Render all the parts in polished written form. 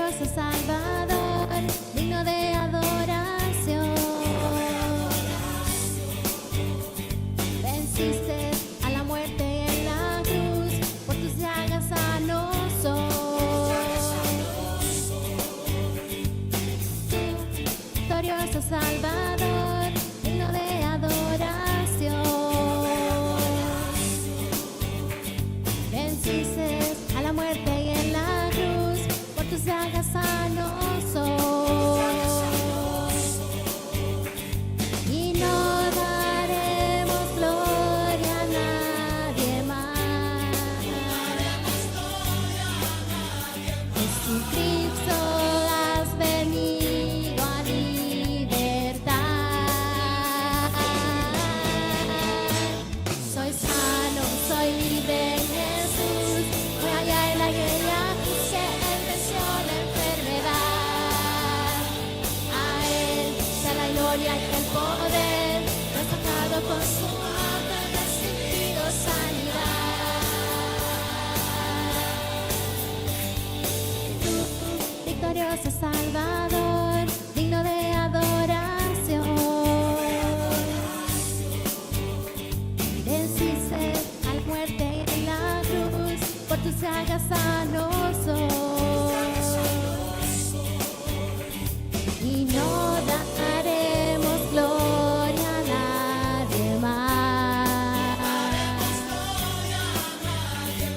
victorioso Salvador, digno de adoración. Venciste a la muerte en la cruz, por tus llagas sanos soy. Victorioso Salvador, digno de adoración. Venciste a la muerte y en la cruz, por tus llagas sano soy. Y no daremos gloria a nadie más. Jesucristo, has venido a libertar. Soy sano, soy libre en Jesús. Voy allá en la guerra, que Él venció la enfermedad. A Él sea la gloria y el poder. Lo has sacado con su mano, he recibido sanidad. Tú, victorioso Salvador, digno de adoración. Venciste a la muerte en la cruz, por tus llagas sano soy. Y no daremos gloria a nadie más.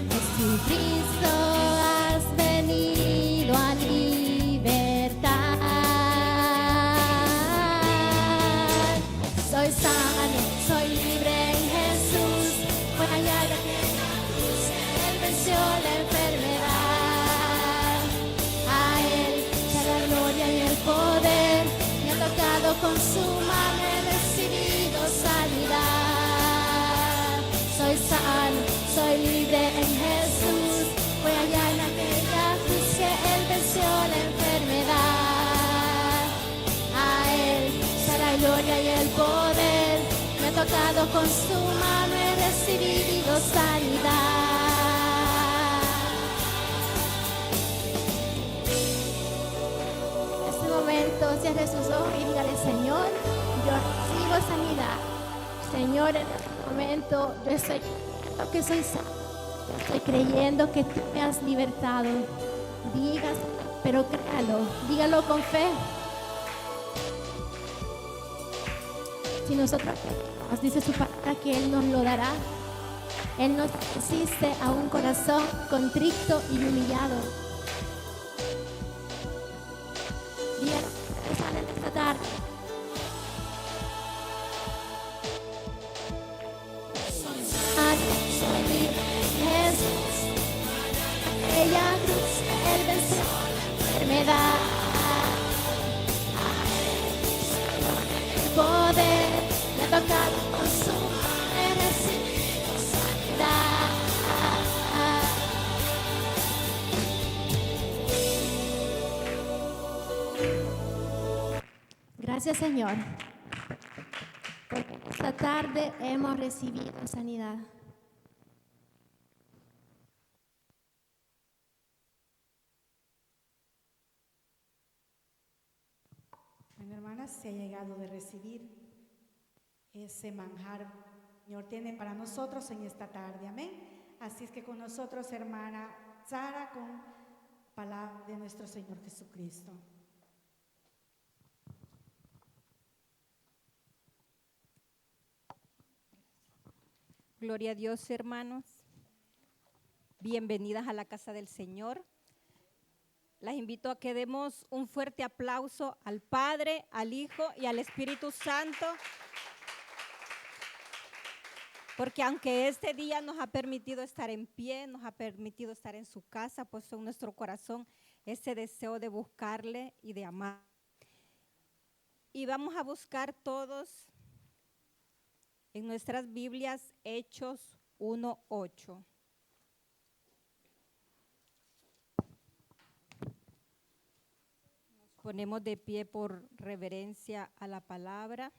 Jesucristo, has venido a libertar. Soy sano, soy libre en Jesús. Voy allá de la cruz, Él venció la enfermedad. A Él sea la gloria y el poder. Me ha tocado con su mano, he recibido sanidad. Soy sano, soy libre en Jesús. Voy allá en aquella cruz que Él venció la enfermedad. A Él sea la gloria y el poder. Me ha tocado con su mano, he recibido sanidad. En este momento cierre sus ojos y dígale: Señor, yo recibo sanidad. Señor, en este momento yo estoy creyendo que soy sano. Estoy creyendo que tú me has libertado. Digas, pero créalo, dígalo con fe. Si nosotros nos dice su palabra que Él nos lo dará. Él nos asiste a un corazón contrito y humillado. Dígalo en esta tarde. Soy libre en Jesús. Aquella cruz, Él venció la enfermedad. El poder me ha tocado con su mano, he recibido sanidad. Gracias, Señor, porque esta tarde hemos recibido sanidad. Bueno, hermanas, se ha llegado de recibir ese manjar que el Señor tiene para nosotros en esta tarde, amén. Así es que con nosotros, hermana Sara, con palabra de nuestro Señor Jesucristo. Gloria a Dios, hermanos. Bienvenidas a la casa del Señor. Las invito a que demos un fuerte aplauso al Padre, al Hijo y al Espíritu Santo, porque aunque este día nos ha permitido estar en pie, nos ha permitido estar en su casa, puesto en nuestro corazón ese deseo de buscarle y de amar. Y vamos a buscar todos en nuestras Biblias Hechos 1:8. Nos ponemos de pie por reverencia a la palabra.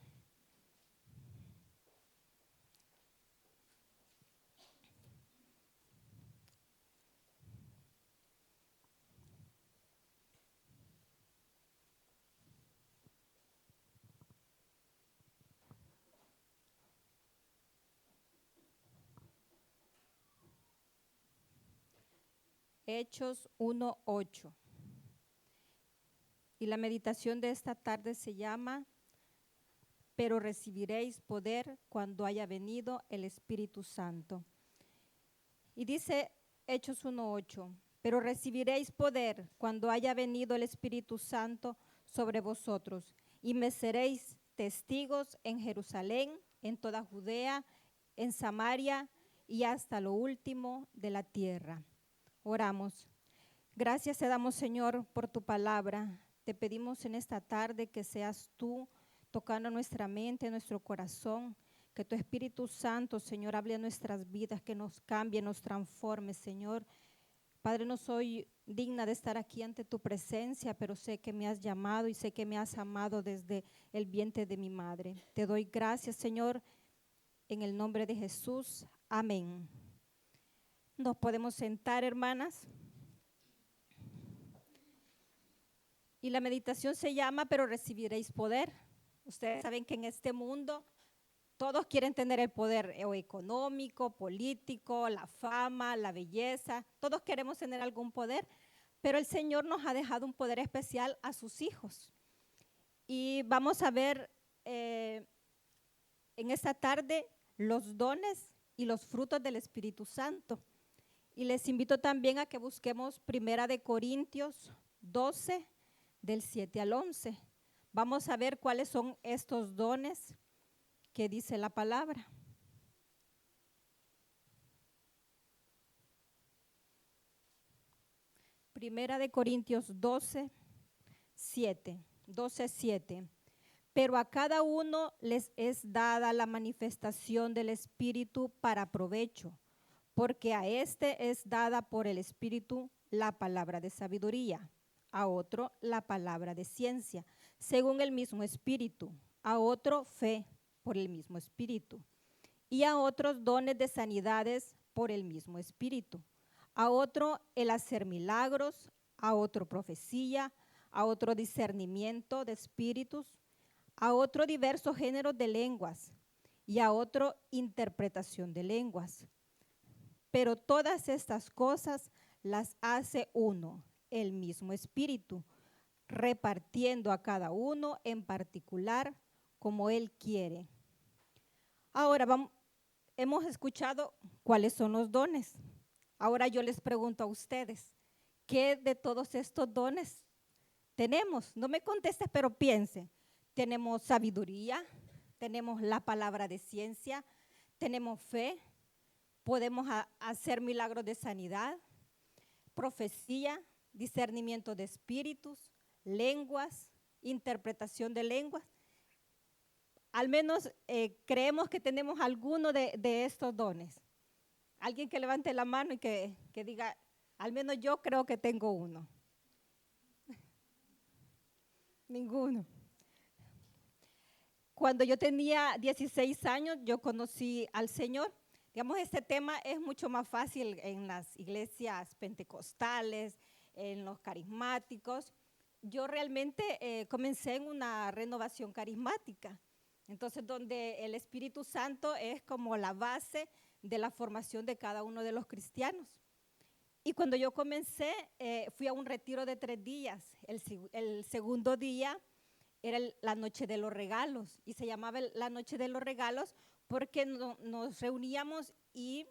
Hechos 1:8. Y la meditación de esta tarde se llama: pero recibiréis poder cuando haya venido el Espíritu Santo. Y dice Hechos 1:8, pero recibiréis poder cuando haya venido el Espíritu Santo sobre vosotros, y me seréis testigos en Jerusalén, en toda Judea, en Samaria y hasta lo último de la tierra. Oramos. Gracias te damos, Señor, por tu palabra. Te pedimos en esta tarde que seas tú tocando nuestra mente, nuestro corazón, que tu Espíritu Santo, Señor, hable a nuestras vidas, que nos cambie, nos transforme, Señor. Padre, no soy digna de estar aquí ante tu presencia, pero sé que me has llamado y sé que me has amado desde el vientre de mi madre. Te doy gracias, Señor, en el nombre de Jesús. Amén. Nos podemos sentar, hermanas. Y la meditación se llama, pero recibiréis poder. Ustedes saben que en este mundo todos quieren tener el poder económico, político, la fama, la belleza. Todos queremos tener algún poder, pero el Señor nos ha dejado un poder especial a sus hijos. Y vamos a ver en esta tarde los dones y los frutos del Espíritu Santo. Y les invito también a que busquemos 1 Corintios 12, del 7 al 11. Vamos a ver cuáles son estos dones que dice la palabra. Primera de Corintios 12, 7. Pero a cada uno les es dada la manifestación del Espíritu para provecho, porque a este es dada por el Espíritu la palabra de sabiduría, a otro la palabra de ciencia, según el mismo Espíritu, a otro fe por el mismo Espíritu, y a otros dones de sanidades por el mismo Espíritu, a otro el hacer milagros, a otro profecía, a otro discernimiento de espíritus, a otro diversos géneros de lenguas, y a otro interpretación de lenguas. Pero todas estas cosas las hace uno, el mismo Espíritu, repartiendo a cada uno en particular como Él quiere. Ahora hemos escuchado cuáles son los dones. Ahora yo les pregunto a ustedes, ¿qué de todos estos dones tenemos? No me contestes, pero piensen. Tenemos sabiduría, tenemos la palabra de ciencia, tenemos fe, podemos hacer milagros de sanidad, profecía, discernimiento de espíritus, lenguas, interpretación de lenguas. Al menos creemos que tenemos alguno de estos dones. Alguien que levante la mano y que diga, al menos yo creo que tengo uno. Ninguno. Cuando yo tenía 16 años, yo conocí al Señor. Digamos, este tema es mucho más fácil en las iglesias pentecostales, en los carismáticos. Yo realmente comencé en una renovación carismática. Entonces, donde el Espíritu Santo es como la base de la formación de cada uno de los cristianos. Y cuando yo comencé, fui a un retiro de 3 días. El segundo día era la noche de los regalos, y se llamaba la noche de los regalos porque nos reuníamos y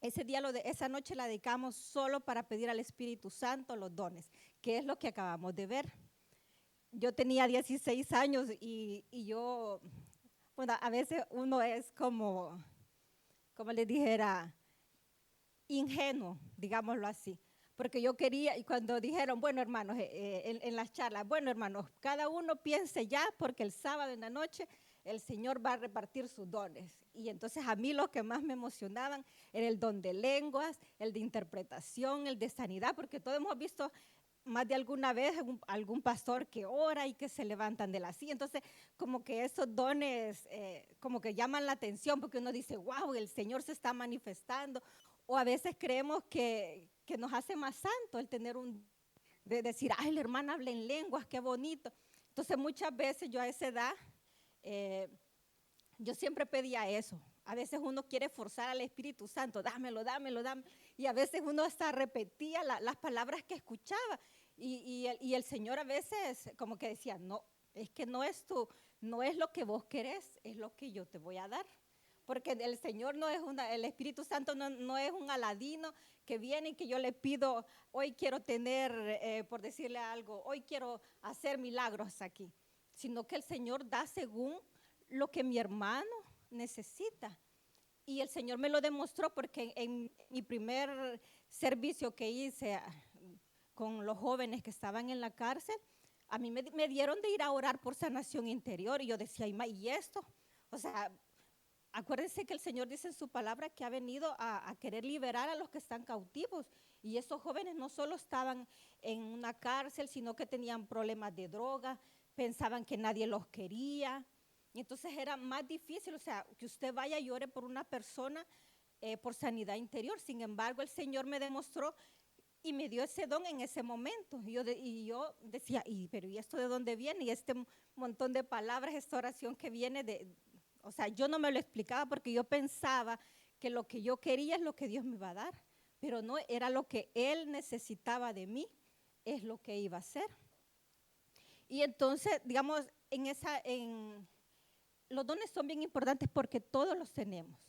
esa noche la dedicamos solo para pedir al Espíritu Santo los dones, que es lo que acabamos de ver. Yo tenía 16 años y yo, bueno, a veces uno es como les dijera, ingenuo, digámoslo así. Porque yo quería, y cuando dijeron, bueno, hermanos, en las charlas, bueno, hermanos, cada uno piense ya, porque el sábado en la noche el Señor va a repartir sus dones. Y entonces a mí lo que más me emocionaban era el don de lenguas, el de interpretación, el de sanidad, porque todos hemos visto más de alguna vez algún pastor que ora y que se levantan de la silla. Entonces, como que esos dones como que llaman la atención, porque uno dice, wow, el Señor se está manifestando. O a veces creemos que nos hace más santo el tener de decir, ay, la hermana habla en lenguas, qué bonito. Entonces, muchas veces yo a esa edad, yo siempre pedía eso. A veces uno quiere forzar al Espíritu Santo, dámelo, dámelo, dámelo. y a veces uno hasta repetía las palabras que escuchaba y el Señor a veces como que decía, no, es que no es lo que vos querés, es lo que yo te voy a dar. Porque el Señor no es el Espíritu Santo no es un aladino que viene y que yo le pido, hoy quiero tener, por decirle algo, hoy quiero hacer milagros aquí, sino que el Señor da según lo que mi hermano necesita. Y el Señor me lo demostró porque en mi primer servicio que hice con los jóvenes que estaban en la cárcel, a mí me dieron de ir a orar por sanación interior y yo decía, ¿y esto? O sea, acuérdense que el Señor dice en su palabra que ha venido a querer liberar a los que están cautivos. Y esos jóvenes no solo estaban en una cárcel, sino que tenían problemas de droga, pensaban que nadie los quería. Y entonces era más difícil, o sea, que usted vaya y ore por una persona por sanidad interior. Sin embargo, el Señor me demostró y me dio ese don en ese momento. Y yo decía, pero ¿y esto de dónde viene? Y este montón de palabras, esta oración que viene o sea, yo no me lo explicaba porque yo pensaba que lo que yo quería es lo que Dios me iba a dar, pero no, era lo que Él necesitaba de mí, es lo que iba a hacer. Y entonces, digamos, los dones son bien importantes porque todos los tenemos,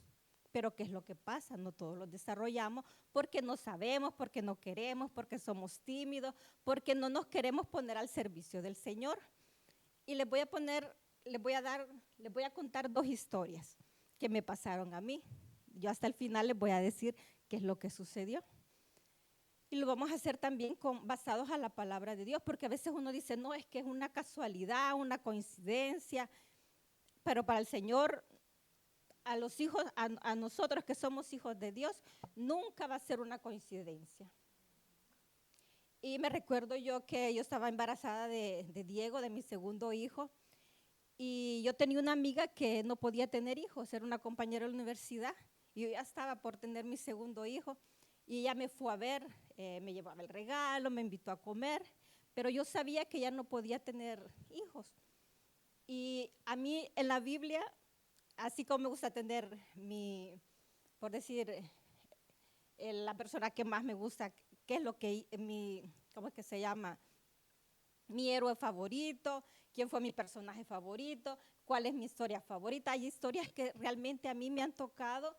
pero ¿qué es lo que pasa? No todos los desarrollamos porque no sabemos, porque no queremos, porque somos tímidos, porque no nos queremos poner al servicio del Señor. Y les voy a contar 2 historias que me pasaron a mí. Yo hasta el final les voy a decir qué es lo que sucedió. Y lo vamos a hacer también basados a la palabra de Dios, porque a veces uno dice, no, es que es una casualidad, una coincidencia, pero para el Señor, a los hijos, a nosotros que somos hijos de Dios, nunca va a ser una coincidencia. Y me recuerdo yo que yo estaba embarazada de Diego, de mi segundo hijo, y yo tenía una amiga que no podía tener hijos, era una compañera de la universidad, y yo ya estaba por tener mi segundo hijo, y ella me fue a ver, me llevaba el regalo, me invitó a comer, pero yo sabía que ella no podía tener hijos. Y a mí en la Biblia, así como me gusta tener por decir, la persona que más me gusta, qué es lo que ¿cómo es que se llama? Mi héroe favorito, quién fue mi personaje favorito, cuál es mi historia favorita. Hay historias que realmente a mí me han tocado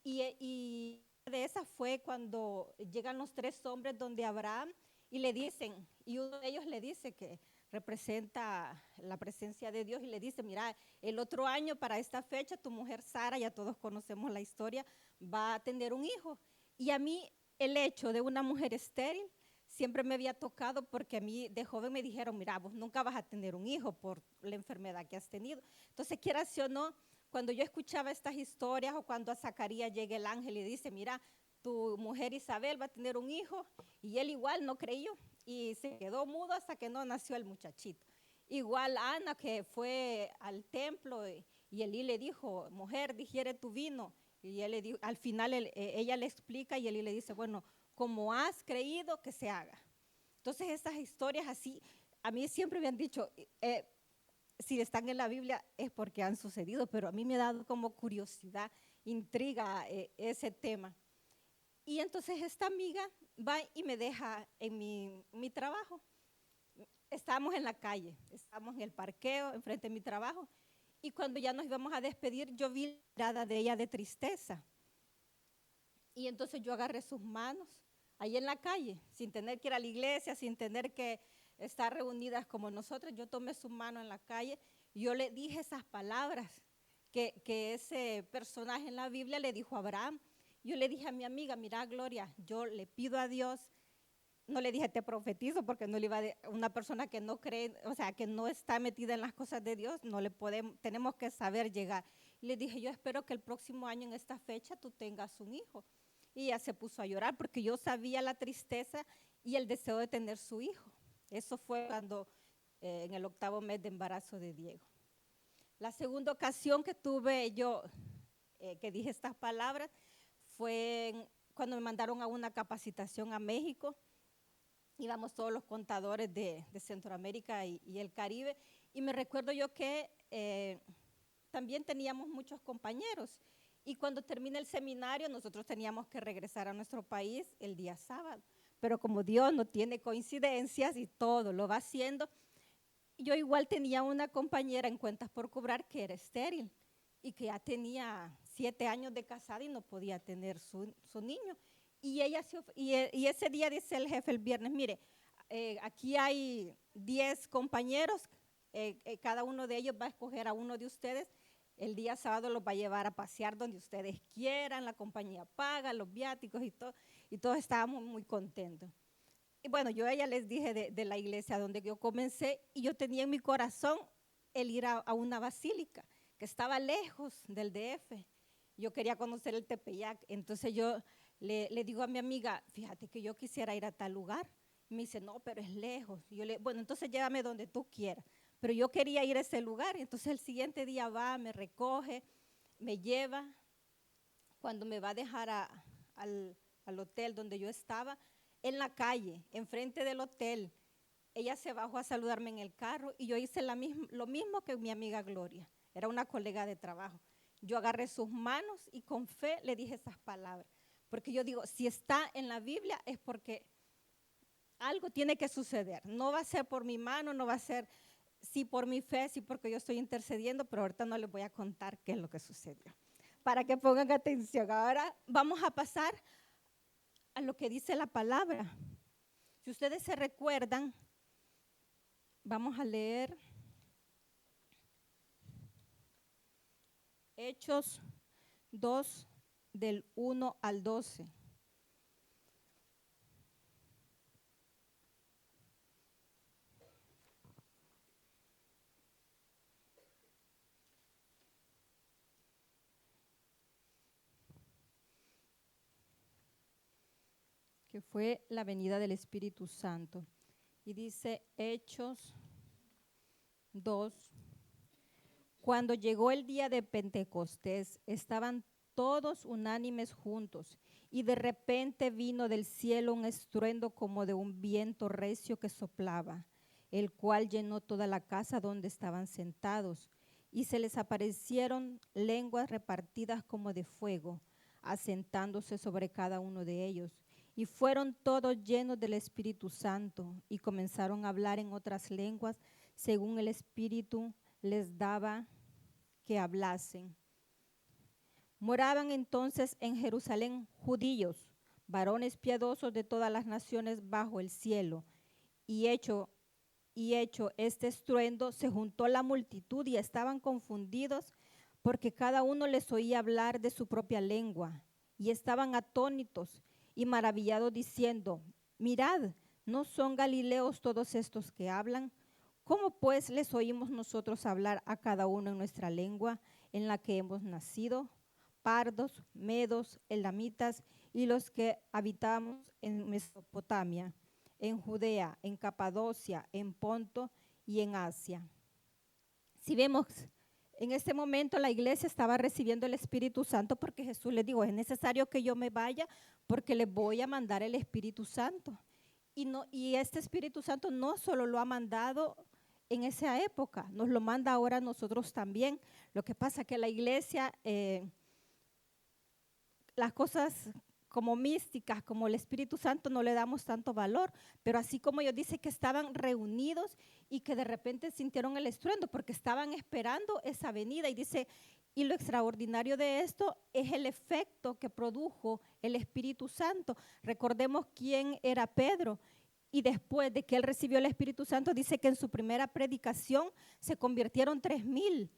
y de esas fue cuando llegan los 3 hombres donde Abraham y le dicen, y uno de ellos le dice que representa la presencia de Dios y le dice, mira, el otro año para esta fecha tu mujer Sara, ya todos conocemos la historia, va a tener un hijo. Y a mí el hecho de una mujer estéril siempre me había tocado porque a mí de joven me dijeron, mira, vos nunca vas a tener un hijo por la enfermedad que has tenido. Entonces, quieras o no, cuando yo escuchaba estas historias o cuando a Zacarías llega el ángel y dice, mira, tu mujer Isabel va a tener un hijo, y él igual no creyó y se quedó mudo hasta que no nació el muchachito. Igual Ana, que fue al templo y Elí le dijo, mujer, digiere tu vino. Y él le dijo, al final ella le explica y Elí le dice, bueno, como has creído, que se haga. Entonces estas historias así, a mí siempre me han dicho, si están en la Biblia es porque han sucedido, pero a mí me ha dado como curiosidad, intriga ese tema. Y entonces esta amiga va y me deja en mi trabajo. Estábamos en la calle, estábamos en el parqueo, enfrente de mi trabajo, y cuando ya nos íbamos a despedir, yo vi la mirada de ella de tristeza. Y entonces yo agarré sus manos ahí en la calle, sin tener que ir a la iglesia, sin tener que estar reunidas como nosotros. Yo tomé su mano en la calle y yo le dije esas palabras que ese personaje en la Biblia le dijo a Abraham. Yo le dije a mi amiga, mira Gloria, yo le pido a Dios, no le dije te profetizo porque no le iba a una persona que no cree, o sea, que no está metida en las cosas de Dios, no le podemos, tenemos que saber llegar. Y le dije, yo espero que el próximo año en esta fecha tú tengas un hijo. Y ella se puso a llorar porque yo sabía la tristeza y el deseo de tener su hijo. Eso fue cuando en el 8º mes de embarazo de Diego. La segunda ocasión que tuve yo, que dije estas palabras, fue cuando me mandaron a una capacitación a México. Íbamos todos los contadores de Centroamérica y el Caribe. Y me recuerdo yo que también teníamos muchos compañeros. Y cuando termina el seminario, nosotros teníamos que regresar a nuestro país el día sábado. Pero como Dios no tiene coincidencias y todo lo va haciendo, yo igual tenía una compañera en cuentas por cobrar que era estéril y que ya tenía 7 años de casada y no podía tener su niño. Y ese día dice el jefe el viernes, mire, aquí hay 10 compañeros, cada uno de ellos va a escoger a uno de ustedes. El día sábado los va a llevar a pasear donde ustedes quieran, la compañía paga, los viáticos y todos estábamos muy contentos. Y bueno, yo a ella les dije de la iglesia donde yo comencé y yo tenía en mi corazón el ir a una basílica que estaba lejos del DF. Yo quería conocer el Tepeyac, entonces yo le digo a mi amiga, fíjate que yo quisiera ir a tal lugar. Y me dice, no, pero es lejos. Y yo bueno, entonces llévame donde tú quieras. Pero yo quería ir a ese lugar, entonces el siguiente día va, me recoge, me lleva. Cuando me va a dejar al hotel donde yo estaba, en la calle, enfrente del hotel, ella se bajó a saludarme en el carro y yo hice lo mismo que mi amiga Gloria, era una colega de trabajo. Yo agarré sus manos y con fe le dije esas palabras, porque yo digo, si está en la Biblia es porque algo tiene que suceder, no va a ser por mi mano, no va a ser sí por mi fe, sí porque yo estoy intercediendo, pero ahorita no les voy a contar qué es lo que sucedió, para que pongan atención. Ahora vamos a pasar a lo que dice la palabra. Si ustedes se recuerdan, vamos a leer Hechos 2, del 1 al 12. Que fue la venida del Espíritu Santo. Y dice Hechos 2, cuando llegó el día de Pentecostés, estaban todos unánimes juntos, y de repente vino del cielo un estruendo como de un viento recio que soplaba, el cual llenó toda la casa donde estaban sentados, y se les aparecieron lenguas repartidas como de fuego, asentándose sobre cada uno de ellos. Y fueron todos llenos del Espíritu Santo y comenzaron a hablar en otras lenguas según el Espíritu les daba que hablasen. Moraban entonces en Jerusalén judíos, varones piadosos de todas las naciones bajo el cielo. Y hecho este estruendo, se juntó la multitud y estaban confundidos porque cada uno les oía hablar de su propia lengua. Y estaban atónitos y maravillados diciendo, mirad, ¿no son galileos todos estos que hablan? ¿Cómo pues les oímos nosotros hablar a cada uno en nuestra lengua en la que hemos nacido? Pardos, medos, elamitas y los que habitamos en Mesopotamia, en Judea, en Capadocia, en Ponto y en Asia. Si vemos, en este momento la iglesia estaba recibiendo el Espíritu Santo porque Jesús les dijo, es necesario que yo me vaya porque les voy a mandar el Espíritu Santo. Y este Espíritu Santo no solo lo ha mandado en esa época, nos lo manda ahora a nosotros también. Lo que pasa es que la iglesia, las cosas como místicas, como el Espíritu Santo, no le damos tanto valor, pero así como ellos dicen que estaban reunidos y que de repente sintieron el estruendo porque estaban esperando esa venida, y dice, y lo extraordinario de esto es el efecto que produjo el Espíritu Santo. Recordemos quién era Pedro, y después de que él recibió el Espíritu Santo, dice que en su primera predicación se convirtieron 3,000.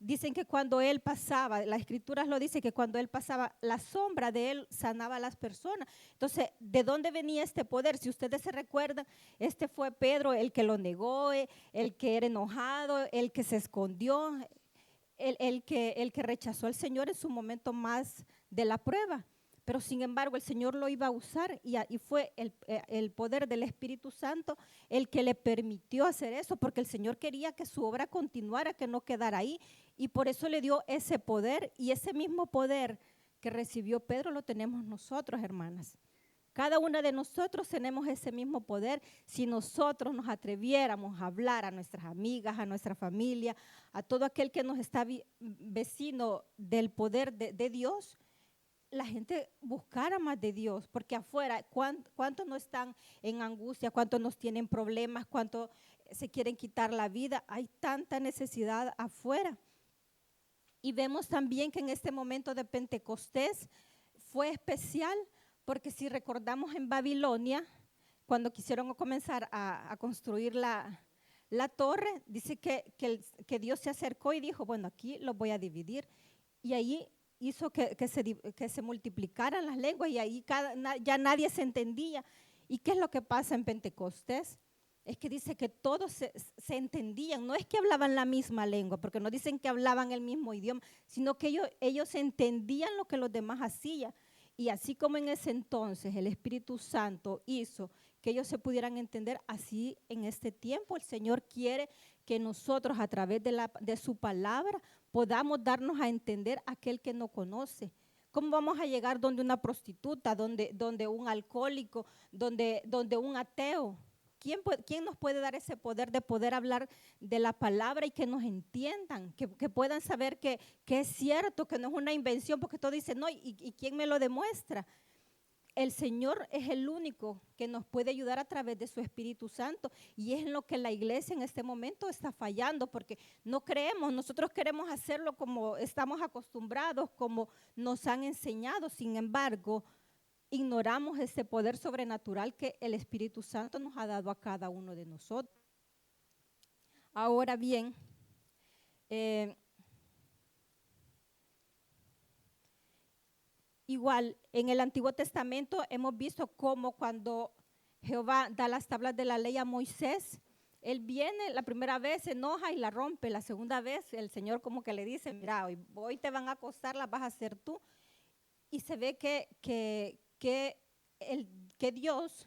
Dicen que cuando él pasaba, las escrituras lo dicen, que cuando él pasaba, la sombra de él sanaba a las personas. Entonces, ¿de dónde venía este poder? Si ustedes se recuerdan, este fue Pedro el que lo negó, el que era enojado, el que se escondió, el que rechazó al Señor en su momento más de la prueba. Pero sin embargo el Señor lo iba a usar y fue el poder del Espíritu Santo el que le permitió hacer eso, porque el Señor quería que su obra continuara, que no quedara ahí, y por eso le dio ese poder, y ese mismo poder que recibió Pedro lo tenemos nosotros, hermanas. Cada una de nosotros tenemos ese mismo poder si nosotros nos atreviéramos a hablar a nuestras amigas, a nuestra familia, a todo aquel que nos está vecino del poder de Dios. La gente buscara más de Dios, porque afuera, ¿cuántos no están en angustia? ¿Cuántos nos tienen problemas? ¿Cuántos se quieren quitar la vida? Hay tanta necesidad afuera. Y vemos también que en este momento de Pentecostés fue especial, porque si recordamos en Babilonia, cuando quisieron comenzar a construir la torre, dice que Dios se acercó y dijo, bueno, aquí los voy a dividir. Y ahí hizo que se multiplicaran las lenguas y ahí ya nadie se entendía. ¿Y qué es lo que pasa en Pentecostés? Es que dice que todos se entendían, no es que hablaban la misma lengua, porque no dicen que hablaban el mismo idioma, sino que ellos entendían lo que los demás hacían. Y así como en ese entonces el Espíritu Santo hizo que ellos se pudieran entender, así en este tiempo el Señor quiere que nosotros a través de su palabra podamos darnos a entender a aquel que no conoce. ¿Cómo vamos a llegar donde una prostituta, donde un alcohólico, donde un ateo? ¿Quién nos puede dar ese poder de poder hablar de la palabra y que nos entiendan, que puedan saber que es cierto, que no es una invención? Porque todos dicen, no, ¿y quién me lo demuestra? El Señor es el único que nos puede ayudar a través de su Espíritu Santo, y es en lo que la iglesia en este momento está fallando, porque no creemos, nosotros queremos hacerlo como estamos acostumbrados, como nos han enseñado. Sin embargo, ignoramos ese poder sobrenatural que el Espíritu Santo nos ha dado a cada uno de nosotros. Ahora bien, igual en el Antiguo Testamento hemos visto cómo cuando Jehová da las tablas de la ley a Moisés, él viene la primera vez, se enoja y la rompe. La segunda vez el Señor como que le dice, mira, hoy te van a costar, las vas a hacer tú. Y se ve que Dios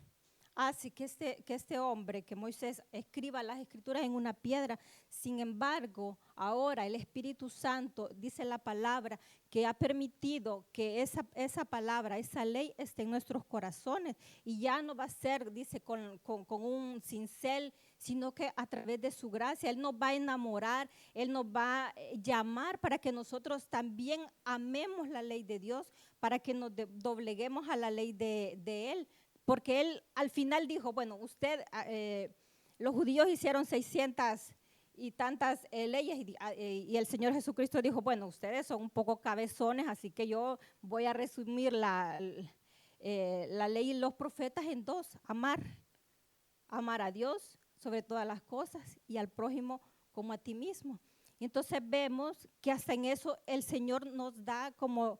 hace que este hombre, que Moisés, escriba las escrituras en una piedra. Sin embargo, ahora el Espíritu Santo, dice la palabra, que ha permitido que esa palabra, esa ley esté en nuestros corazones, y ya no va a ser, dice, con un cincel, sino que a través de su gracia, Él nos va a enamorar, Él nos va a llamar para que nosotros también amemos la ley de Dios, para que nos dobleguemos a la ley de Él. Porque Él al final dijo, bueno, los judíos hicieron 600 y tantas leyes, y el Señor Jesucristo dijo, bueno, ustedes son un poco cabezones, así que yo voy a resumir la ley y los profetas en dos: amar a Dios sobre todas las cosas y al prójimo como a ti mismo. Y entonces vemos que hasta en eso el Señor nos da como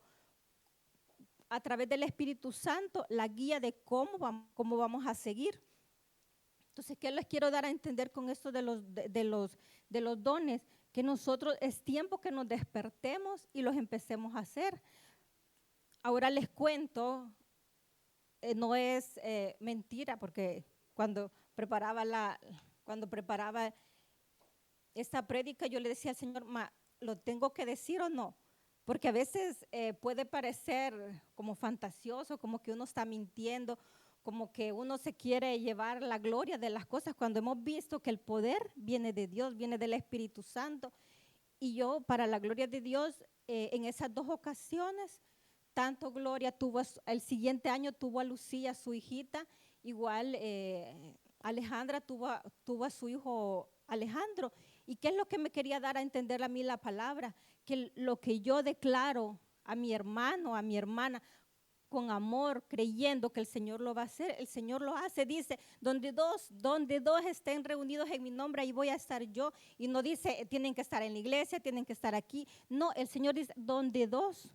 a través del Espíritu Santo la guía de cómo vamos a seguir. Entonces, ¿qué les quiero dar a entender con esto de los dones? Que nosotros es tiempo que nos despertemos y los empecemos a hacer. Ahora les cuento, no es mentira, porque cuando preparaba esta prédica, yo le decía al Señor, ¿lo tengo que decir o no? Porque a veces puede parecer como fantasioso, como que uno está mintiendo, como que uno se quiere llevar la gloria de las cosas, cuando hemos visto que el poder viene de Dios, viene del Espíritu Santo. Y yo, para la gloria de Dios, en esas dos ocasiones, tanto Gloria tuvo, el siguiente año tuvo a Lucía, su hijita, igual Alejandra tuvo a su hijo Alejandro. ¿Y qué es lo que me quería dar a entender a mí la palabra? Que lo que yo declaro a mi hermano, a mi hermana, con amor, creyendo que el Señor lo va a hacer, el Señor lo hace. Dice, donde dos estén reunidos en mi nombre, ahí voy a estar yo. Y no dice, tienen que estar en la iglesia, tienen que estar aquí. No, el Señor dice, donde dos.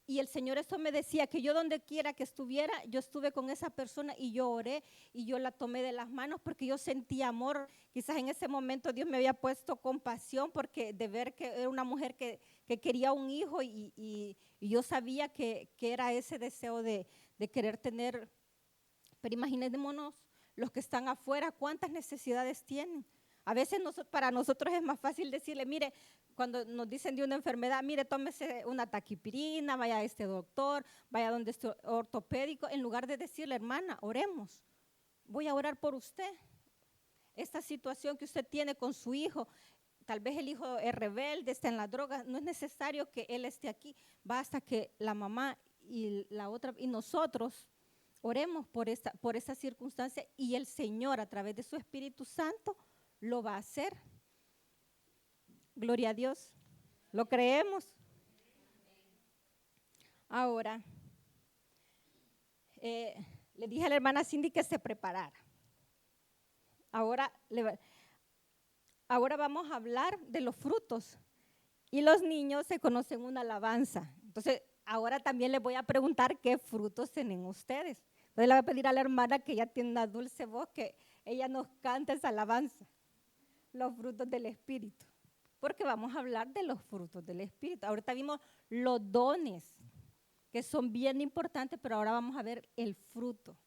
Y el Señor esto me decía, que yo donde quiera que estuviera, yo estuve con esa persona y yo oré y yo la tomé de las manos porque yo sentí amor. Quizás en ese momento Dios me había puesto compasión, porque de ver que era una mujer que quería un hijo, y yo sabía que era ese deseo de querer tener. Pero imaginémonos los que están afuera, cuántas necesidades tienen. A veces para nosotros es más fácil decirle, mire, cuando nos dicen de una enfermedad, mire, tómese una taquipirina, vaya a este doctor, vaya donde este ortopédico, en lugar de decirle, hermana, oremos, voy a orar por usted. Esta situación que usted tiene con su hijo, tal vez el hijo es rebelde, está en la droga, no es necesario que él esté aquí, basta que la mamá y la otra y nosotros oremos por esta circunstancia y el Señor a través de su Espíritu Santo lo va a hacer. Gloria a Dios. ¿Lo creemos? Ahora, le dije a la hermana Cindy que se preparara. Ahora vamos a hablar de los frutos. Y los niños se conocen una alabanza. Entonces, ahora también les voy a preguntar qué frutos tienen ustedes. Entonces, le voy a pedir a la hermana que ella tiene una dulce voz, que ella nos cante esa alabanza. Los frutos del Espíritu. Porque vamos a hablar de los frutos del Espíritu. Ahorita vimos los dones, que son bien importantes, pero ahora vamos a ver el fruto.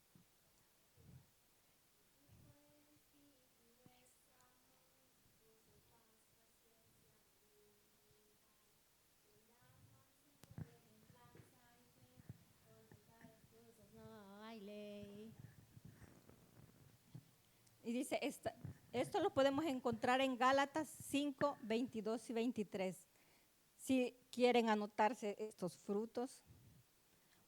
No hay ley. Y dice, esto lo podemos encontrar en Gálatas 5, 22 y 23. Si quieren anotarse estos frutos.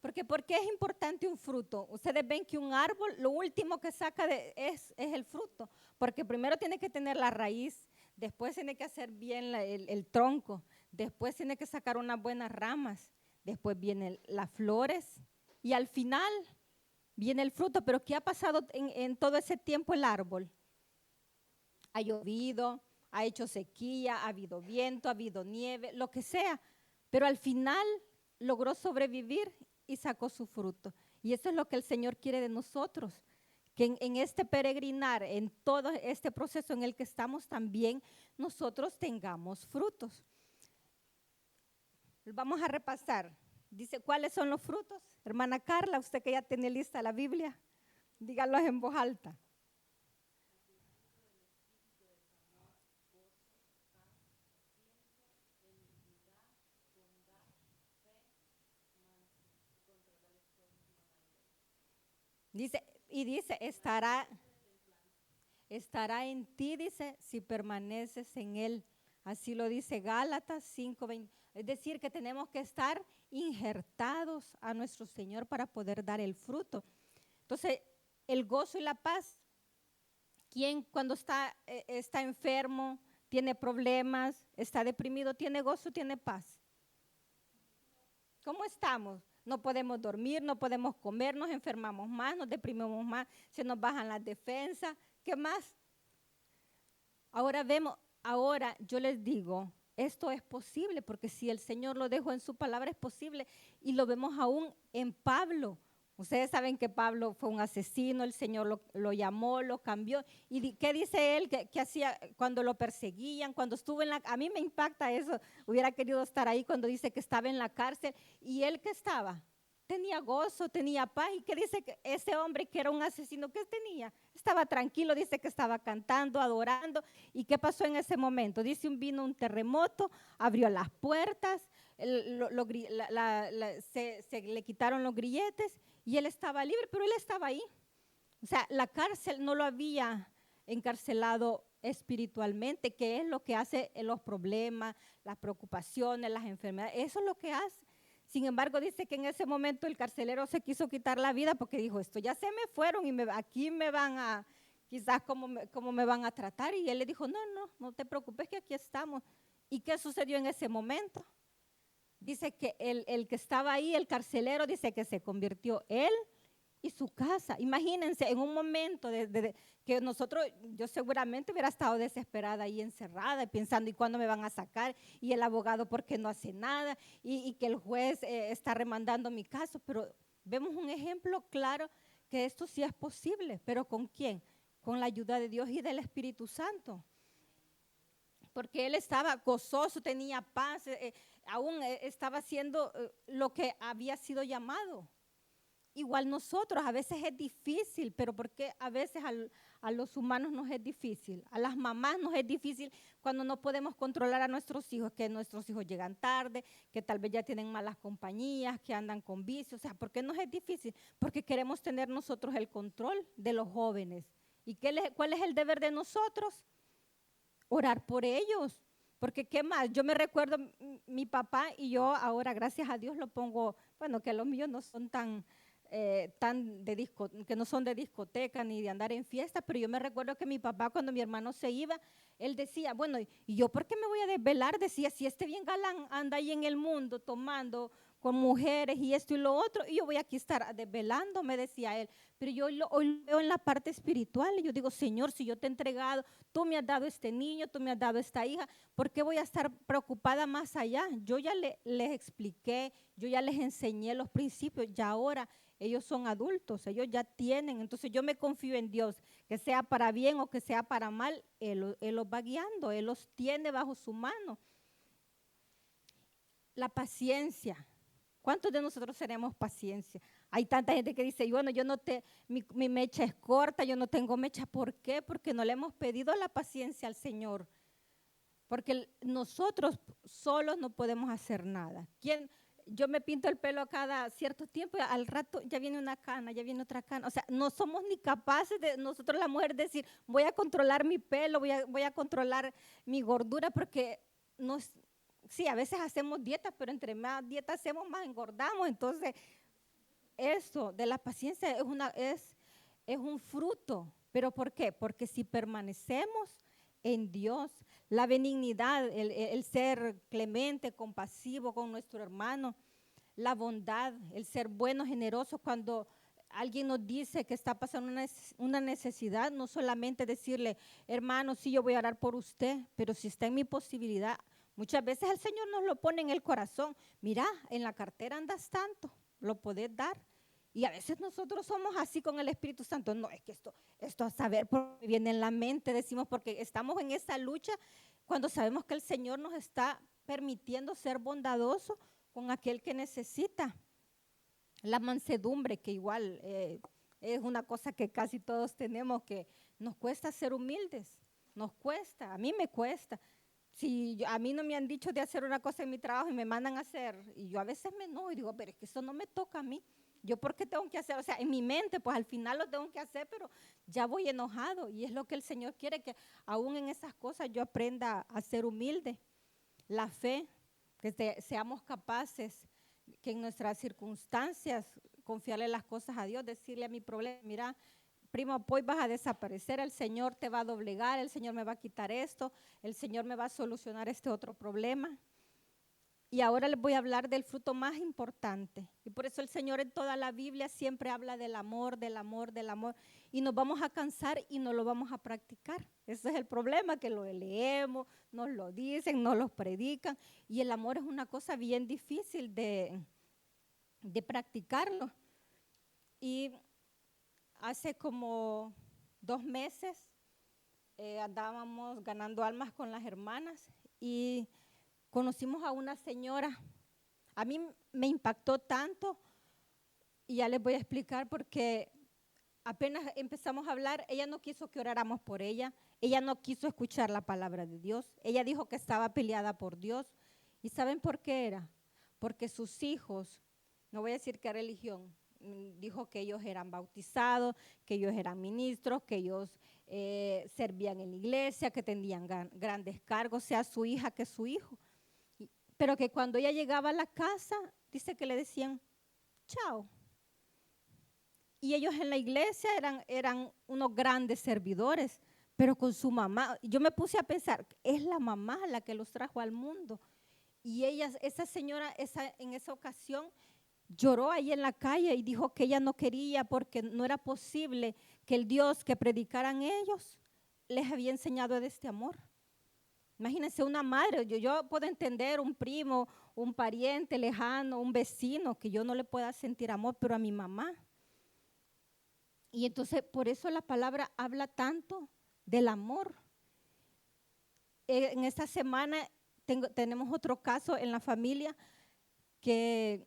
Porque ¿por qué es importante un fruto? Ustedes ven que un árbol, lo último que saca es el fruto. Porque primero tiene que tener la raíz, después tiene que hacer bien el tronco, después tiene que sacar unas buenas ramas, después vienen las flores y al final viene el fruto. Pero ¿qué ha pasado en todo ese tiempo el árbol? Ha llovido, ha hecho sequía, ha habido viento, ha habido nieve, lo que sea. Pero al final logró sobrevivir y sacó su fruto. Y eso es lo que el Señor quiere de nosotros. Que en este peregrinar, en todo este proceso en el que estamos, también nosotros tengamos frutos. Vamos a repasar. Dice, ¿cuáles son los frutos? Hermana Carla, usted que ya tiene lista la Biblia, dígalos en voz alta. Dice, estará en ti, dice, si permaneces en él. Así lo dice Gálatas 5:20. Es decir, que tenemos que estar injertados a nuestro Señor para poder dar el fruto. Entonces, el gozo y la paz. ¿Quién cuando está enfermo, tiene problemas, está deprimido, tiene gozo, tiene paz? ¿Cómo estamos? No podemos dormir, no podemos comer, nos enfermamos más, nos deprimimos más, se nos bajan las defensas. ¿Qué más? Ahora yo les digo, esto es posible, porque si el Señor lo dejó en su palabra es posible, y lo vemos aún en Pablo. Ustedes saben que Pablo fue un asesino, el Señor lo llamó, lo cambió. ¿Y qué dice él que hacía cuando lo perseguían? Cuando estuvo a mí me impacta eso, hubiera querido estar ahí cuando dice que estaba en la cárcel. ¿Y él qué estaba? Tenía gozo, tenía paz. ¿Y qué dice que ese hombre que era un asesino, qué tenía? Estaba tranquilo, dice que estaba cantando, adorando. ¿Y qué pasó en ese momento? Dice, vino un terremoto, abrió las puertas, se le quitaron los grilletes y él estaba libre, pero él estaba ahí. O sea, la cárcel no lo había encarcelado espiritualmente, que es lo que hace los problemas, las preocupaciones, las enfermedades. Eso es lo que hace. Sin embargo, dice que en ese momento el carcelero se quiso quitar la vida porque dijo, esto ya se me fueron y aquí me van a, quizás cómo me van a tratar. Y él le dijo, no te preocupes que aquí estamos. ¿Y qué sucedió en ese momento? Dice que el que estaba ahí, el carcelero, dice que se convirtió él y su casa. Imagínense, en un momento que yo seguramente hubiera estado desesperada ahí encerrada, pensando, ¿y cuándo me van a sacar? Y el abogado, ¿por qué no hace nada? Y que el juez está remandando mi caso. Pero vemos un ejemplo claro que esto sí es posible. ¿Pero con quién? Con la ayuda de Dios y del Espíritu Santo. Porque él estaba gozoso, tenía paz, aún estaba haciendo lo que había sido llamado. igual nosotros, a veces es difícil, pero ¿por qué a veces a los humanos nos es difícil? A las mamás nos es difícil cuando no podemos controlar a nuestros hijos, que nuestros hijos llegan tarde, que tal vez ya tienen malas compañías, que andan con vicios. O sea, ¿por qué nos es difícil? Porque queremos tener nosotros el control de los jóvenes. ¿Y cuál es el deber de nosotros? Orar por ellos. Porque ¿qué más? Yo me recuerdo mi papá y yo ahora, gracias a Dios, lo pongo, bueno, que los míos no son que no son de discoteca ni de andar en fiesta, pero yo me recuerdo que mi papá, cuando mi hermano se iba, él decía, bueno, ¿y yo por qué me voy a desvelar? Decía, si este bien galán anda ahí en el mundo tomando con mujeres y esto y lo otro, y yo voy aquí a estar desvelando, me decía él. Pero yo hoy lo veo en la parte espiritual y yo digo, Señor, si yo te he entregado, tú me has dado este niño, tú me has dado esta hija, ¿por qué voy a estar preocupada más allá? Yo ya les expliqué, yo ya les enseñé los principios, ya ahora ellos son adultos, ellos ya tienen, entonces yo me confío en Dios, que sea para bien o que sea para mal, Él los va guiando, Él los tiene bajo su mano. La paciencia. ¿Cuántos de nosotros tenemos paciencia? Hay tanta gente que dice, bueno, mi mecha es corta, yo no tengo mecha. ¿Por qué? Porque no le hemos pedido la paciencia al Señor. Porque nosotros solos no podemos hacer nada. Yo me pinto el pelo cada cierto tiempo y al rato ya viene una cana, ya viene otra cana. O sea, no somos ni capaces de nosotros la mujer decir, voy a controlar mi pelo, voy a controlar mi gordura, porque sí, a veces hacemos dietas, pero entre más dieta hacemos, más engordamos. Entonces, eso de la paciencia es un fruto. ¿Pero por qué? Porque si permanecemos en Dios, la benignidad, el ser clemente, compasivo con nuestro hermano, la bondad, el ser bueno, generoso, cuando alguien nos dice que está pasando una necesidad, no solamente decirle, hermano, sí, yo voy a orar por usted, pero si está en mi posibilidad, muchas veces el Señor nos lo pone en el corazón. Mira, en la cartera andas tanto, lo podés dar. Y a veces nosotros somos así con el Espíritu Santo. No, es que esto a saber por qué viene en la mente, decimos, porque estamos en esa lucha cuando sabemos que el Señor nos está permitiendo ser bondadoso con aquel que necesita. La mansedumbre, que igual es una cosa que casi todos tenemos, que nos cuesta ser humildes, nos cuesta, a mí me cuesta. Si a mí no me han dicho de hacer una cosa en mi trabajo y me mandan a hacer, y yo a veces me enojo y digo, pero es que eso no me toca a mí. ¿Yo por qué tengo que hacer? O sea, en mi mente, pues al final lo tengo que hacer, pero ya voy enojado. Y es lo que el Señor quiere, que aún en esas cosas yo aprenda a ser humilde. La fe, que seamos capaces, que en nuestras circunstancias, confiarle las cosas a Dios, decirle a mi problema, mira, primo, hoy vas a desaparecer, el Señor te va a doblegar, el Señor me va a quitar esto, el Señor me va a solucionar este otro problema. Y ahora les voy a hablar del fruto más importante. Y por eso el Señor en toda la Biblia siempre habla del amor, del amor, del amor. Y nos vamos a cansar y no lo vamos a practicar. Ese es el problema, que lo leemos, nos lo dicen, nos lo predican. Y el amor es una cosa bien difícil de practicarlo. Y hace como 2 meses andábamos ganando almas con las hermanas y conocimos a una señora. A mí me impactó tanto y ya les voy a explicar, porque apenas empezamos a hablar, ella no quiso que oráramos por ella no quiso escuchar la palabra de Dios, ella dijo que estaba peleada por Dios. ¿Y saben por qué era? Porque sus hijos, no voy a decir qué religión, dijo que ellos eran bautizados, que ellos eran ministros, que ellos servían en la iglesia, que tenían grandes cargos, sea su hija que su hijo. Pero que cuando ella llegaba a la casa, dice que le decían, chao. Y ellos en la iglesia eran unos grandes servidores, pero con su mamá. Yo me puse a pensar, es la mamá la que los trajo al mundo. Y esa señora en esa ocasión lloró ahí en la calle y dijo que ella no quería, porque no era posible que el Dios que predicaran ellos les había enseñado de este amor. Imagínense una madre, yo puedo entender un primo, un pariente lejano, un vecino, que yo no le pueda sentir amor, pero a mi mamá. Y entonces por eso la palabra habla tanto del amor. En esta semana tenemos otro caso en la familia que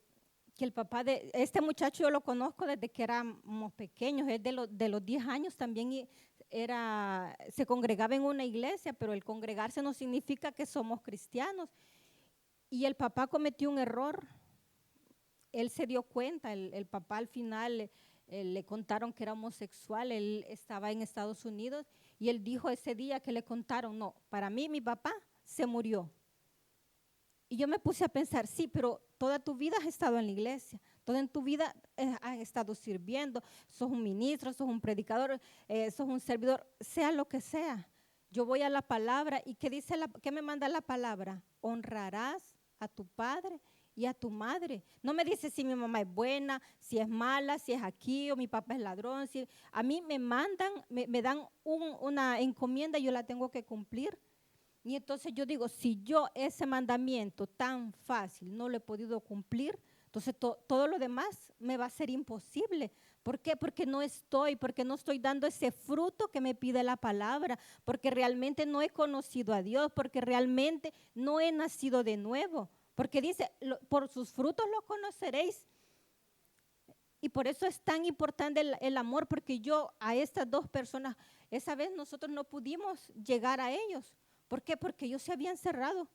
que el papá de este muchacho yo lo conozco desde que éramos pequeños, es de los 10 años también y se congregaba en una iglesia, pero el congregarse no significa que somos cristianos. Y el papá cometió un error, él se dio cuenta, el papá al final le contaron que era homosexual, él estaba en Estados Unidos y él dijo ese día que le contaron, no, para mí mi papá se murió. Y yo me puse a pensar, sí, pero toda tu vida has estado en la iglesia, toda en tu vida has estado sirviendo, sos un ministro, sos un predicador, sos un servidor, sea lo que sea. Yo voy a la palabra y ¿qué me manda la palabra? Honrarás a tu padre y a tu madre. No me dice si mi mamá es buena, si es mala, si es aquí o mi papá es ladrón. A mí me mandan, me dan una encomienda y yo la tengo que cumplir. Y entonces yo digo, si yo ese mandamiento tan fácil no lo he podido cumplir, entonces todo lo demás me va a ser imposible. ¿Por qué? Porque no estoy dando ese fruto que me pide la palabra, porque realmente no he conocido a Dios, porque realmente no he nacido de nuevo. Porque dice, por sus frutos los conoceréis. Y por eso es tan importante el amor, porque yo a estas dos personas, esa vez nosotros no pudimos llegar a ellos. ¿Por qué? Porque ellos se habían cerrado.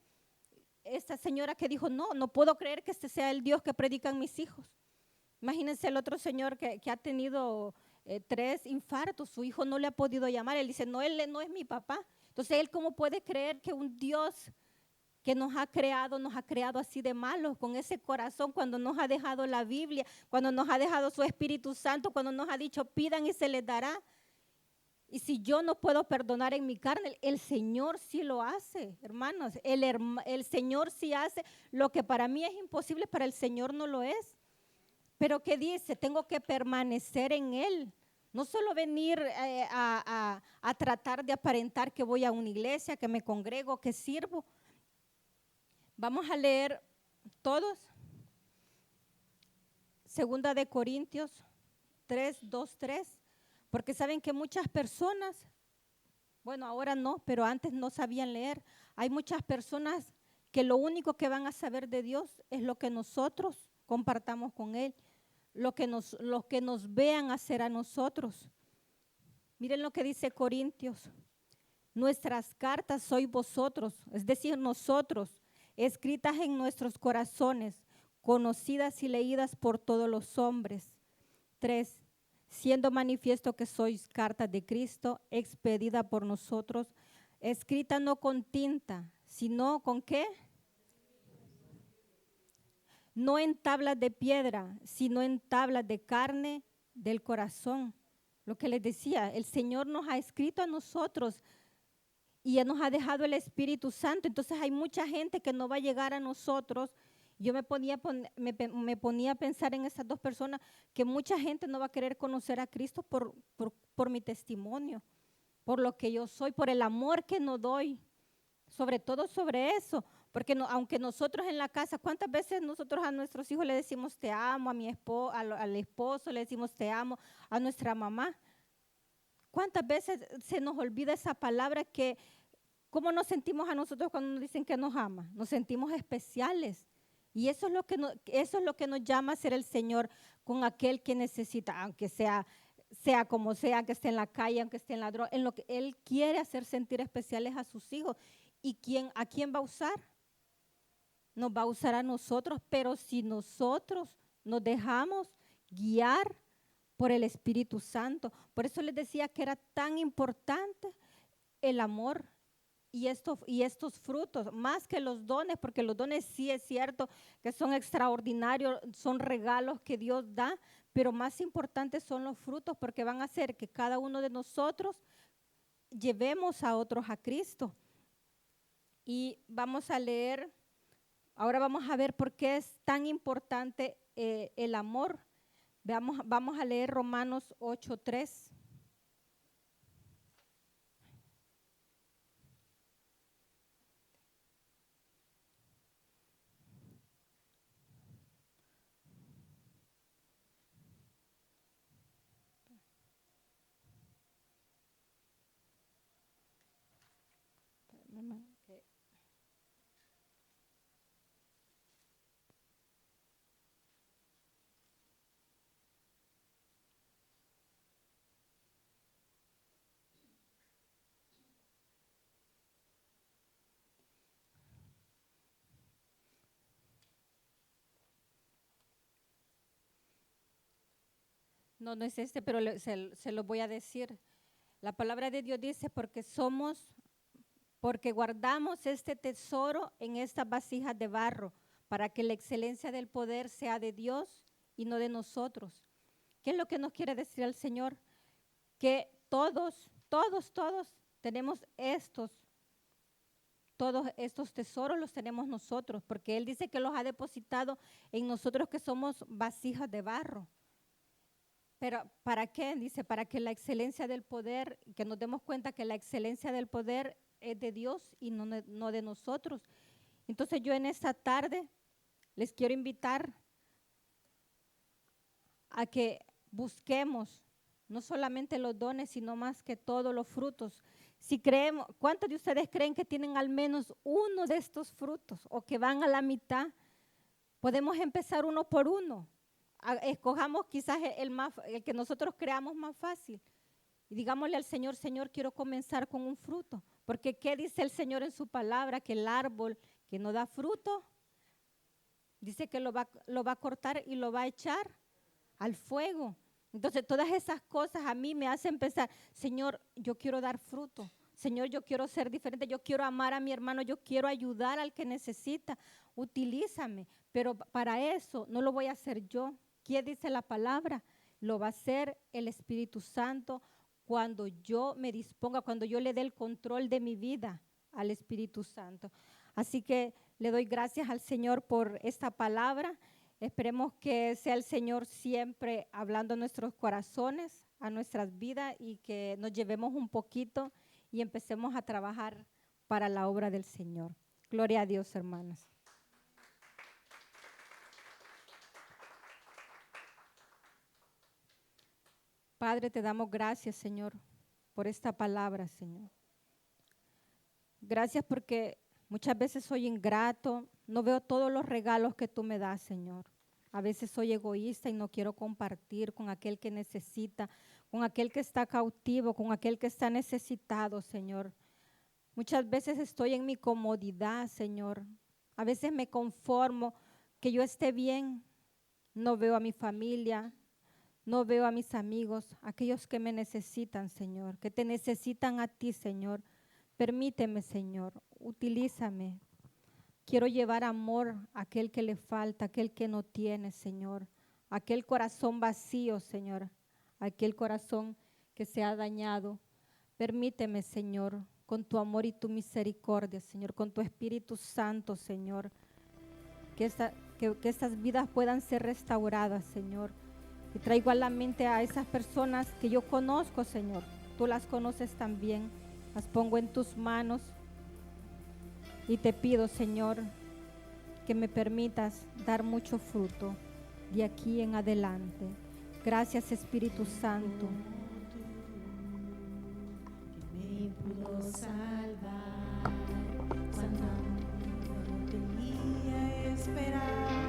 Esta señora que dijo, no puedo creer que este sea el Dios que predican mis hijos. Imagínense el otro señor que ha tenido 3 infartos, su hijo no le ha podido llamar. Él dice, no, él no es mi papá. Entonces, ¿él cómo puede creer que un Dios que nos ha creado así de malos, con ese corazón, cuando nos ha dejado la Biblia, cuando nos ha dejado su Espíritu Santo, cuando nos ha dicho, pidan y se les dará? Y si yo no puedo perdonar en mi carne, el Señor sí lo hace, hermanos. El Señor sí hace lo que para mí es imposible, para el Señor no lo es. Pero ¿qué dice? Tengo que permanecer en Él. No solo venir a tratar de aparentar que voy a una iglesia, que me congrego, que sirvo. Vamos a leer todos. 2 de Corintios 3, 2, 3. Porque saben que muchas personas, bueno, ahora no, pero antes no sabían leer. Hay muchas personas que lo único que van a saber de Dios es lo que nosotros compartamos con Él, lo que nos vean hacer a nosotros. Miren lo que dice Corintios. Nuestras cartas sois vosotros, es decir, nosotros, escritas en nuestros corazones, conocidas y leídas por todos los hombres. 3. Siendo manifiesto que sois cartas de Cristo, expedida por nosotros, escrita no con tinta, sino con ¿qué? No en tablas de piedra, sino en tablas de carne del corazón. Lo que les decía, el Señor nos ha escrito a nosotros y ya nos ha dejado el Espíritu Santo. Entonces hay mucha gente que no va a llegar a nosotros. Yo me ponía a pensar en esas dos personas, que mucha gente no va a querer conocer a Cristo por mi testimonio, por lo que yo soy, por el amor que no doy, sobre todo sobre eso. Porque aunque nosotros en la casa, ¿cuántas veces nosotros a nuestros hijos le decimos te amo, al esposo le decimos te amo, a nuestra mamá? ¿Cuántas veces se nos olvida esa palabra que, cómo nos sentimos a nosotros cuando nos dicen que nos ama? Nos sentimos especiales. Y eso es lo que nos llama a ser el Señor con aquel que necesita, aunque sea como sea, que esté en la calle, aunque esté en la droga, en lo que Él quiere hacer sentir especiales a sus hijos. ¿Y a quién va a usar? Nos va a usar a nosotros, pero si nosotros nos dejamos guiar por el Espíritu Santo. Por eso les decía que era tan importante el amor y estos frutos, más que los dones, porque los dones sí es cierto que son extraordinarios, son regalos que Dios da, pero más importantes son los frutos, porque van a hacer que cada uno de nosotros llevemos a otros a Cristo. Y vamos a leer, ahora vamos a ver por qué es tan importante el amor. Vamos a leer Romanos 8:3. No, no es este, pero se lo voy a decir. La palabra de Dios dice, porque guardamos este tesoro en estas vasijas de barro, para que la excelencia del poder sea de Dios y no de nosotros. ¿Qué es lo que nos quiere decir el Señor? Que todos tenemos todos estos tesoros los tenemos nosotros, porque Él dice que los ha depositado en nosotros que somos vasijas de barro. Pero ¿para qué? Dice, para que la excelencia del poder, que nos demos cuenta que la excelencia del poder es de Dios y no de nosotros. Entonces yo en esta tarde les quiero invitar a que busquemos no solamente los dones, sino más que todos los frutos. Si creemos, ¿cuántos de ustedes creen que tienen al menos uno de estos frutos o que van a la mitad? Podemos empezar uno por uno. Escojamos quizás el que nosotros creamos más fácil. Y digámosle al Señor, Señor, quiero comenzar con un fruto. Porque ¿qué dice el Señor en su palabra? Que el árbol que no da fruto, dice que lo va a cortar y lo va a echar al fuego. Entonces todas esas cosas a mí me hacen pensar, Señor, yo quiero dar fruto. Señor, yo quiero ser diferente, yo quiero amar a mi hermano, yo quiero ayudar al que necesita. Utilízame, pero para eso no lo voy a hacer yo. ¿Qué dice la palabra? Lo va a hacer el Espíritu Santo cuando yo me disponga, cuando yo le dé el control de mi vida al Espíritu Santo. Así que le doy gracias al Señor por esta palabra. Esperemos que sea el Señor siempre hablando a nuestros corazones, a nuestras vidas, y que nos llevemos un poquito y empecemos a trabajar para la obra del Señor. Gloria a Dios, hermanos. Padre, te damos gracias, Señor, por esta palabra, Señor. Gracias porque muchas veces soy ingrato, no veo todos los regalos que tú me das, Señor. A veces soy egoísta y no quiero compartir con aquel que necesita, con aquel que está cautivo, con aquel que está necesitado, Señor. Muchas veces estoy en mi comodidad, Señor. A veces me conformo que yo esté bien. No veo a mi familia, no veo a mis amigos, aquellos que me necesitan, Señor, que te necesitan a ti, Señor. Permíteme, Señor, utilízame. Quiero llevar amor a aquel que le falta, aquel que no tiene, Señor. Aquel corazón vacío, Señor. Aquel corazón que se ha dañado. Permíteme, Señor, con tu amor y tu misericordia, Señor, con tu Espíritu Santo, Señor, que estas vidas puedan ser restauradas, Señor. Y traigo a la mente a esas personas que yo conozco, Señor. Tú las conoces también. Las pongo en tus manos. Y te pido, Señor, que me permitas dar mucho fruto de aquí en adelante. Gracias, Espíritu Santo. Que me pudo salvar cuando no tenía esperanza.